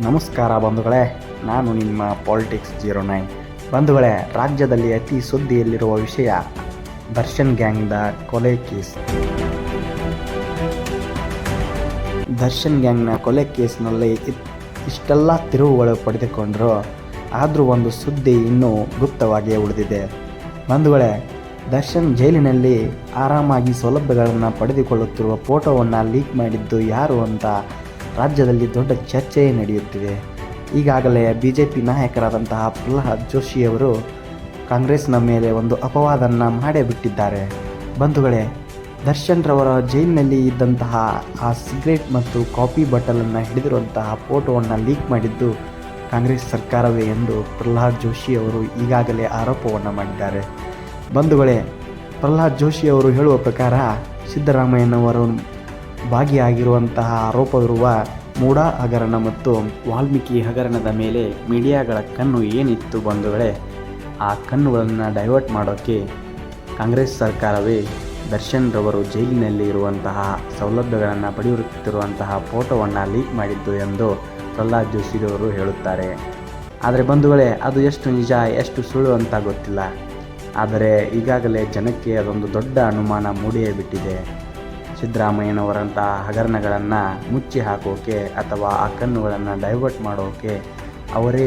ನಮಸ್ಕಾರ ಬಂಧುಗಳೇ, ನಾನು ನಿಮ್ಮ ಪಾಲಿಟಿಕ್ಸ್ 09 ಬಂಧುಗಳೇ. ರಾಜ್ಯದಲ್ಲಿ ಅತಿ ಸುದ್ದಿಯಲ್ಲಿರುವ ವಿಷಯ ದರ್ಶನ್ ಗ್ಯಾಂಗ್ದ ಕೊಲೆ ಕೇಸ್. ದರ್ಶನ್ ಗ್ಯಾಂಗ್ನ ಕೊಲೆ ಕೇಸ್ನಲ್ಲಿ ಇಷ್ಟೆಲ್ಲ ತಿರುವುಗಳು ಪಡೆದುಕೊಂಡರು, ಆದರೂ ಒಂದು ಸುದ್ದಿ ಇನ್ನೂ ಗುಪ್ತವಾಗಿಯೇ ಉಳಿದಿದೆ ಬಂಧುಗಳೇ. ದರ್ಶನ್ ಜೈಲಿನಲ್ಲಿ ಆರಾಮಾಗಿ ಸೌಲಭ್ಯಗಳನ್ನು ಪಡೆದುಕೊಳ್ಳುತ್ತಿರುವ ಫೋಟೋವನ್ನು ಲೀಕ್ ಮಾಡಿದ್ದು ಯಾರು ಅಂತ ರಾಜ್ಯದಲ್ಲಿ ದೊಡ್ಡ ಚರ್ಚೆಯೇ ನಡೆಯುತ್ತಿದೆ. ಈಗಾಗಲೇ BJP ನಾಯಕರಾದಂತಹ ಪ್ರಹ್ಲಾದ್ ಜೋಶಿಯವರು ಕಾಂಗ್ರೆಸ್ನ ಮೇಲೆ ಒಂದು ಅಪವಾದವನ್ನು ಮಾಡೇ ಬಿಟ್ಟಿದ್ದಾರೆ ಬಂಧುಗಳೇ. ದರ್ಶನ್ ರವರ ಜೈಲಿನಲ್ಲಿ ಇದ್ದಂತಹ ಆ ಸಿಗರೇಟ್ ಮತ್ತು ಕಾಫಿ ಬಾಟಲನ್ನು ಹಿಡಿದಿರುವಂತಹ ಫೋಟೋವನ್ನು ಲೀಕ್ ಮಾಡಿದ್ದು ಕಾಂಗ್ರೆಸ್ ಸರ್ಕಾರವೇ ಎಂದು ಪ್ರಹ್ಲಾದ್ ಜೋಶಿಯವರು ಈಗಾಗಲೇ ಆರೋಪವನ್ನು ಮಾಡಿದ್ದಾರೆ ಬಂಧುಗಳೇ. ಪ್ರಹ್ಲಾದ್ ಜೋಶಿಯವರು ಹೇಳುವ ಪ್ರಕಾರ ಸಿದ್ದರಾಮಯ್ಯನವರು ಭಾಗಿಯಾಗಿರುವಂತಹ ಆರೋಪವಿರುವ ಮೂಡಾ ಹಗರಣ ಮತ್ತು ವಾಲ್ಮೀಕಿ ಹಗರಣದ ಮೇಲೆ ಮೀಡಿಯಾಗಳ ಕಣ್ಣು ಏನಿತ್ತು ಬಂಧುಗಳೇ, ಆ ಕಣ್ಣುಗಳನ್ನು ಡೈವರ್ಟ್ ಮಾಡೋಕ್ಕೆ ಕಾಂಗ್ರೆಸ್ ಸರ್ಕಾರವೇ ದರ್ಶನ್ ರವರು ಜೈಲಿನಲ್ಲಿ ಇರುವಂತಹ ಸೌಲಭ್ಯಗಳನ್ನು ಪಡೆಯುತ್ತಿರುವಂತಹ ಫೋಟೋವನ್ನು ಲೀಕ್ ಮಾಡಿದ್ದು ಎಂದು ಪ್ರಹ್ಲಾದ್ ಜೋಶಿಯವರು ಹೇಳುತ್ತಾರೆ. ಆದರೆ ಬಂಧುಗಳೇ, ಅದು ಎಷ್ಟು ನಿಜ ಎಷ್ಟು ಸುಳ್ಳು ಅಂತ ಗೊತ್ತಿಲ್ಲ. ಆದರೆ ಈಗಾಗಲೇ ಜನಕ್ಕೆ ಅದೊಂದು ದೊಡ್ಡ ಅನುಮಾನ ಮೂಡಿಯೇ ಬಿಟ್ಟಿದೆ. ಸಿದ್ದರಾಮಯ್ಯನವರಂತಹ ಹಗರಣಗಳನ್ನು ಮುಚ್ಚಿ ಹಾಕೋಕೆ ಅಥವಾ ಆ ಕಣ್ಣುಗಳನ್ನು ಡೈವರ್ಟ್ ಮಾಡೋಕೆ ಅವರೇ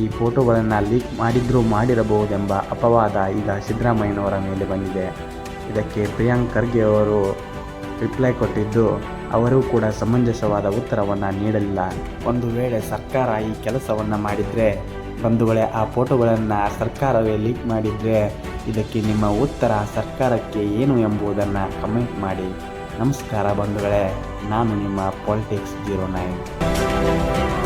ಈ ಫೋಟೋಗಳನ್ನು ಲೀಕ್ ಮಾಡಿರಬಹುದೆಂಬ ಅಪವಾದ ಈಗ ಸಿದ್ದರಾಮಯ್ಯನವರ ಮೇಲೆ ಬಂದಿದೆ. ಇದಕ್ಕೆ ಪ್ರಿಯಾಂಕ್ ಖರ್ಗೆ ಅವರು ರಿಪ್ಲೈ ಕೊಟ್ಟಿದ್ದು, ಅವರೂ ಕೂಡ ಸಮಂಜಸವಾದ ಉತ್ತರವನ್ನು ನೀಡಲಿಲ್ಲ. ಒಂದು ವೇಳೆ ಸರ್ಕಾರ ಈ ಕೆಲಸವನ್ನು ಮಾಡಿದರೆ ಬಂಧುಗಳೇ, ಆ ಫೋಟೋಗಳನ್ನು ಸರ್ಕಾರವೇ ಲೀಕ್ ಮಾಡಿದರೆ ಇದಕ್ಕೆ ನಿಮ್ಮ ಉತ್ತರ ಸರ್ಕಾರಕ್ಕೆ ಏನು ಎಂಬುದನ್ನು ಕಮೆಂಟ್ ಮಾಡಿ. ನಮಸ್ಕಾರ ಬಂಧುಗಳೇ, ನಾನು ನಿಮ್ಮ ಪಾಲಿಟಿಕ್ಸ್ 09.